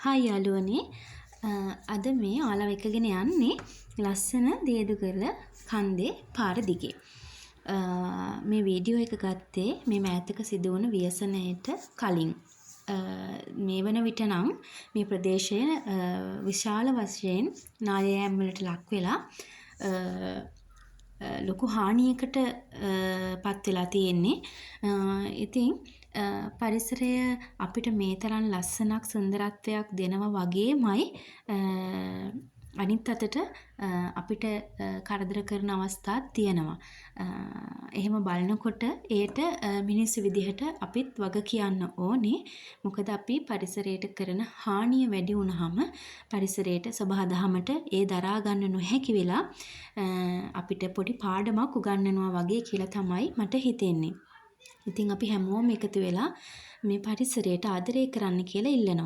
Hi යාළුවනේ අද මේ ඔයාලව එකගෙන යන්නේ ලස්සන දේදුගල කන්දේ පාර දිගේ. මේ වීඩියෝ එක ගත්තේ මේ මෑතක සිදු වුණු ව්‍යසනයට කලින්. මේ වන විට නම් මේ ප්‍රදේශය විශාල වශයෙන් නායෑම් වලට ලක් වෙලා ලොකු හානියකට පත් වෙලා තියෙන්නේ. ඉතින් පරිසරය අපිට මේ තරම් ලස්සනක් සුන්දරත්වයක් දෙනවා වගේමයි අනිත් අතට අපිට කරදර කරන අවස්ථාත් තියෙනවා. එහෙම බලනකොට ඒට මිනිස්සු විදිහට අපිත් වග කියන්න ඕනේ. මොකද අපි පරිසරයට කරන හානිය වැඩි වුණාම පරිසරයට සබහාදහමට ඒ දරා ගන්න නොහැකි වෙලා අපිට පොඩි පාඩමක් උගන්වනවා වගේ කියලා තමයි මට හිතෙන්නේ. ඉතින් අපි හැමෝම එකතු වෙලා මේ පරිසරයට ආදරය කරන්න කියලා ඉල්ලනවා.